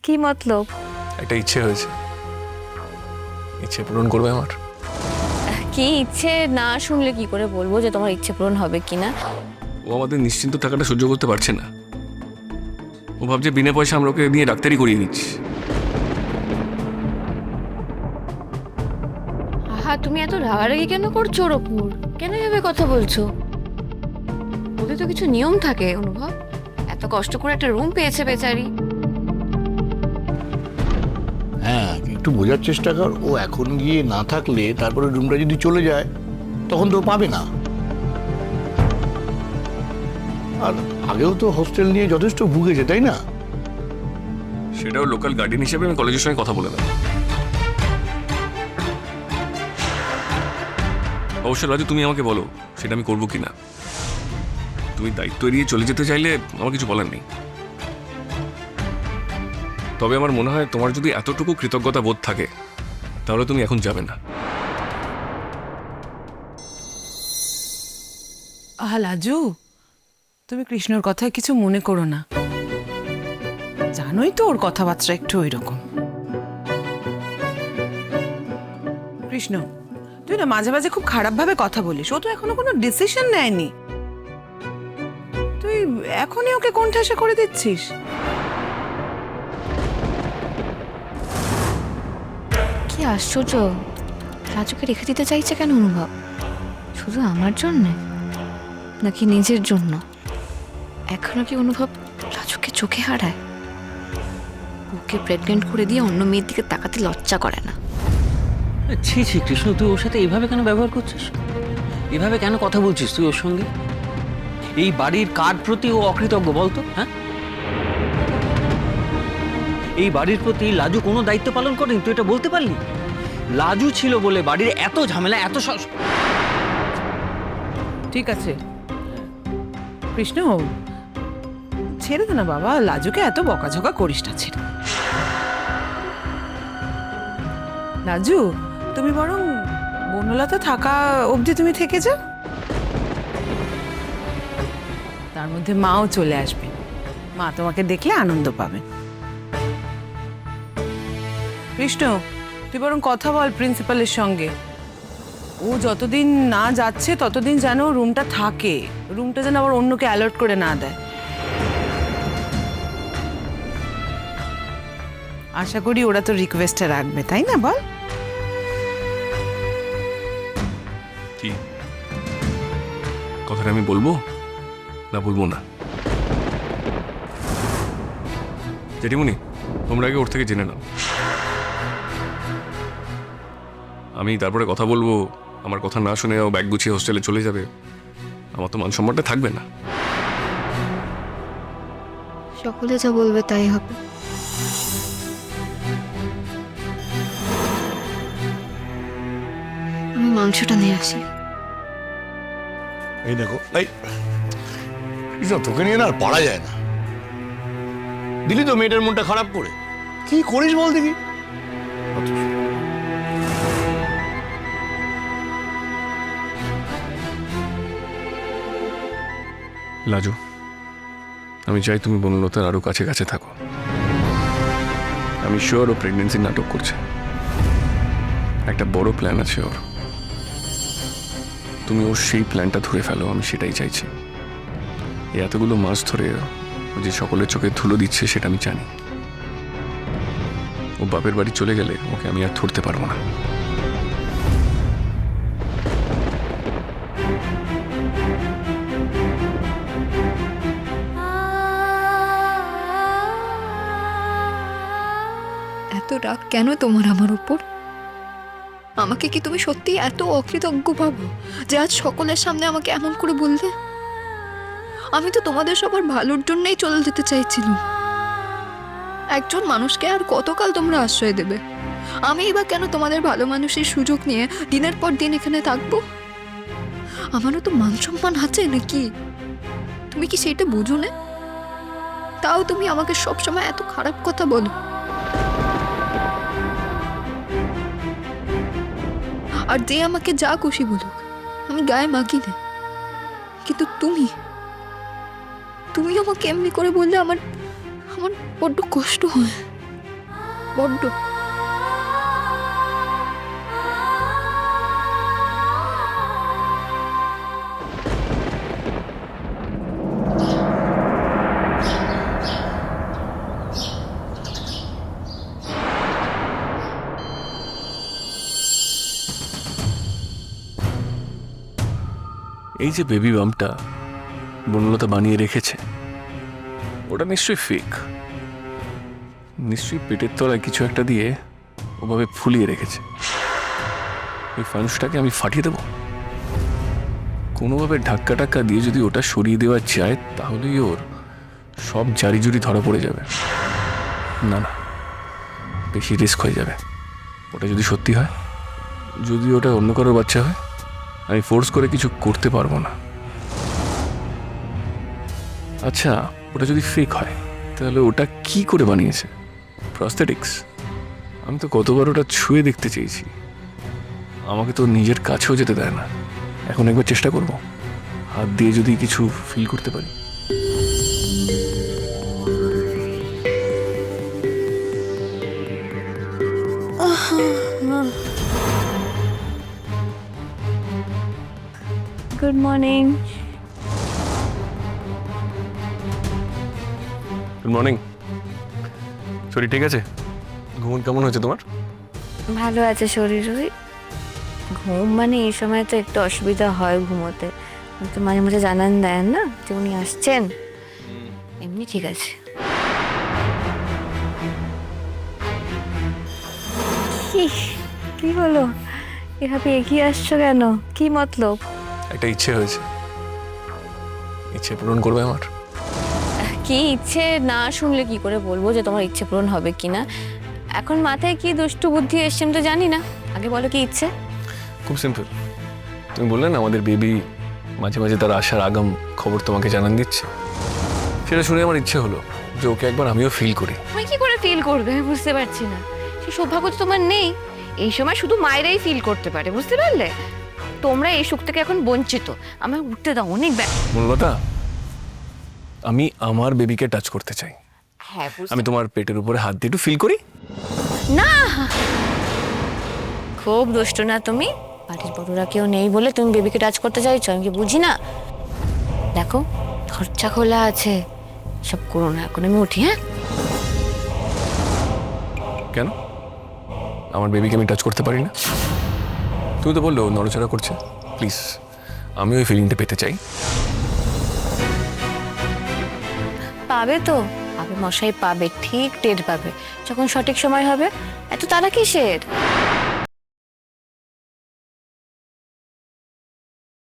কি মতলব? একটা ইচ্ছে হয়েছে, ইচ্ছে পূরণ করবে আমার? কি ইচ্ছে না শুনলে কি করে বলবো যে তোমার ইচ্ছে পূরণ হবে কিনা? ও আমাদের নিশ্চিন্ত থাকাটা সহ্য করতে পারছে না। ও ভাবছে বিনা পয়সা আমরা ওকে নিয়ে ডাক্তারি করিয়ে নিচ্ছি। আহা, তুমি এত রাগারাগি কেন করছো ওর ওপর? কেন এভাবে কথা বলছো? ওদের তো কিছু নিয়ম থাকে অনুভব। এত কষ্ট করে একটা রুম পেয়েছে বেচারি। হ্যাঁ, একটু বোঝার চেষ্টা কর। ও এখন গিয়ে না থাকলে তারপরে রুমটা যদি চলে যায় তখন তো পাবে না। আর আগেও তো হোস্টেল নিয়ে যথেষ্ট ভুগেছে, তাই না? সেটাও লোকাল গার্ডিয়ান হিসেবে আমি কলেজের সঙ্গে কথা বলে দেবো। অবশ্য রাজু, তুমি আমাকে বলো সেটা আমি করবো কিনা। তুমি দায়িত্ব এড়িয়ে চলে যেতে চাইলে আমার কিছু বলার নেই। তবে আমার মনে হয় তোমার যদি এতটুকু কৃতজ্ঞতা বোধ থাকে তাহলে তুমি এখন যাবে না। আহা লাজু, তুমি কৃষ্ণর কথায় কিছু মনে করো না। জানোই তো ওর কথাবার্তা একটু ওই রকম। কৃষ্ণ, তুই না মাঝে মাঝে খুব খারাপ ভাবে কথা বলিস। ও তো এখনো কোনো ডিসিশন নেয়নি, তুই এখনই ওকে কোণঠাসা করে দিচ্ছিস। কি আশ্চর্য, রাজুকে রেখে দিতে চাইছে কেন অনুভব? শুধু আমার জন্যে নাকি নিজের জন্য? এখনো কি অনুভব রাজুকে চোখে হারায়? ওকে প্রেগনেন্ট করে দিয়ে অন্য মেয়ের দিকে তাকাতে লজ্জা করে না? ছি ছি কৃষ্ণ, তুই ওর সাথে এইভাবে কেন ব্যবহার করছিস? এভাবে কেন কথা বলছিস তুই ওর সঙ্গে? এই বাড়ির কার প্রতি ও অকৃতজ্ঞ বলতো? হ্যাঁ, এই বাড়ির প্রতি লাজু কোনো দায়িত্ব পালন করেনি, তুই এটা বলতে পারলি? লাজু ছিল বলে বাড়ির এত ঝামেলা, এত ঠিক আছে কৃষ্ণ, ছেড়ে দে না বাবা, লাজুকে এত বকাঝকা করিস না, ছেড়ে। লাজু, তুমি বরং বনলতা থাকা অবধি তুমি থেকে যাও। তার মধ্যে মাও চলে আসবে, মা তোমাকে দেখলে আনন্দ পাবে। কৃষ্ণ, তুই বরং কথা বল প্রিন্সিপালের সঙ্গে। ও যতদিন না যাচ্ছে ততদিন যেন রুমটা থাকে, রুমটা যেন আবার অন্যকে অ্যালার্ট করে না দেয়। আশা করি ওরা তো রিকোয়েস্টটা রাখবে, তাই না বল? কি কথাটা আমি বলবো না বলবো না? জেঠিমণি, তোমরা আগে ওর থেকে জেনে নাও। আমি তারপরে কথা বলবো, আমার কথা না শুনে ও ব্যাগ গুছিয়ে হোস্টেলে চলে যাবে, আমার তো মান সম্মানটা থাকবে না। সকলে যা বলবে তাই হবে। আমি মাংসটা নিয়ে আসি। এই দেখো, এই কৃষ্ণ, তোকে নিয়ে না আর পারা যায় না। দিলি তো মেয়েটার মনটা খারাপ করে। কি করিস বল দেখি? লাজু, আমি চাই তুমি বনলতার আরো কাছে কাছে থাকো। আমি শিওর ও প্রেগনেন্সির নাটক করছে, একটা বড় প্ল্যান আছে ওর। তুমি ওর সেই প্ল্যানটা ধরে ফেলো, আমি সেটাই চাইছি। এই এতগুলো মাস ধরে ও যে সকলের চোখে ধুলো দিচ্ছে সেটা আমি জানি। ও বাপের বাড়ি চলে গেলে ওকে আমি আর ধরতে পারবো না। এত রাগ কেন তোমার আমার উপর? আমাকে কি তুমি সত্যি এত অকৃতজ্ঞ ভাবো যে আজ সকলের সামনে আমাকে এমন করে বললে? আমি তো তোমাদের সবার ভালোর জন্যই চলে যেতে চাইছিলাম। একজন মানুষকে আর কতকাল তোমরা আশ্রয় দেবে? আমি এবার কেন তোমাদের ভালো মানুষের সুযোগ নিয়ে দিনের পর দিন এখানে থাকবো? আমারও তো মান সম্মান আছে নাকি? তুমি কি সেটা বোঝো না? তাও তুমি আমাকে সবসময় এত খারাপ কথা বলো। আর যে আমাকে যা খুশি বলুক আমি গায়ে মাখি না, কিন্তু তুমি তুমি আমাকে এমনি করে বললে আমার আমার বড্ড কষ্ট হয়। বড্ড। এই যে বেবি বাম্পটা বনলতা বানিয়ে রেখেছে, ওটা নিশ্চয়ই ফেক। নিশ্চয়ই পেটের তলায় কিছু একটা দিয়ে ওভাবে ফুলিয়ে রেখেছে। ওই ফানুসটাকে আমি ফাটিয়ে দেব। কোনোভাবে ধাক্কা টাক্কা দিয়ে যদি ওটা সরিয়ে দেওয়া যায়, তাহলেই ওর সব জারি জুরি ধরা পড়ে যাবে। না না, বেশি রিস্ক হয়ে যাবে। ওটা যদি সত্যি হয়, যদি ওটা অন্য কারোর বাচ্চা হয়, আমি ফোর্স করে কিছু করতে পারবো না। আচ্ছা, ওটা যদি ফেক হয়, তাহলে ওটা কি করে বানিয়েছে? প্রস্থেটিক্স? আমি তো কতবার ওটা ছুঁয়ে দেখতে চেয়েছি, আমাকে তো নিজের কাছেও যেতে দেয় না। এখন একবার চেষ্টা করব, হাত দিয়ে যদি কিছু ফিল করতে পারি। Good morning. Good morning. শরীর ঠিক আছে? ঘুম কেমন হয়েছে তোমার? ভালো আছে শরীর। ওই ঘুম মানে এই সময় তো একটু অসুবিধা হয় ঘুমোতে, তো মাঝে মাঝে জানান দেন না যে উনি আসছেন। এমনি ঠিক আছে। কি হলো, এভাবে এগিয়ে আসছো কেন? কি মতলব? একটা ইচ্ছে হয়েছে। ইচ্ছে পূরণ করবে আমার? কি ইচ্ছে না শুনলে কি করে বলবো যে তোমার ইচ্ছে পূরণ হবে কিনা? এখন মাথায় কি দুষ্টু বুদ্ধি এসছে আমি তো জানি না। আগে বলো কি ইচ্ছে। খুব সিম্পল। তুমি বললে না আমাদের বেবি মাঝে মাঝে তার আসার আগাম খবর তোমাকে জানান দিচ্ছে, সেটা শুনে আমার ইচ্ছে হলো যে ওকে একবার আমিও ফিল করি। তুমি কি করে ফিল করবে আমি বুঝতে পারছি না। সেই সৌভাগ্য তো তোমার নেই। এই সময় শুধু মায়েরাই ফিল করতে পারে, বুঝতে পারলে? তোমরা এই সুখ থেকে এখন বঞ্চিত। আমায় উঠতে দাও, অনেক বনলতা, আমি আমার বেবিকে টাচ করতে চাই। হ্যাঁ আমি তোমার পেটের উপরে হাত দিয়ে একটু ফিল করি। না, খুব দুষ্ট না তুমি? বাড়ির বড়রা কেউ নেই বলে তুমি বেবিকে টাচ করতে চাইছো, আমি কি বুঝি না? দেখো দরজা খোলা আছে, সব করো না। এখন আমি উঠি। হ্যাঁ, কেন? আমার বেবিকে আমি টাচ করতে পারি না? তুমি তো বললো নড়াচড়া করছে। প্লিজ, আমি ওই ফিলিংটা পেতে চাই। পাবে তো, পাবে মশাই, পাবে, ঠিক টের পাবে যখন সঠিক সময় হবে। এত তারা কিসের?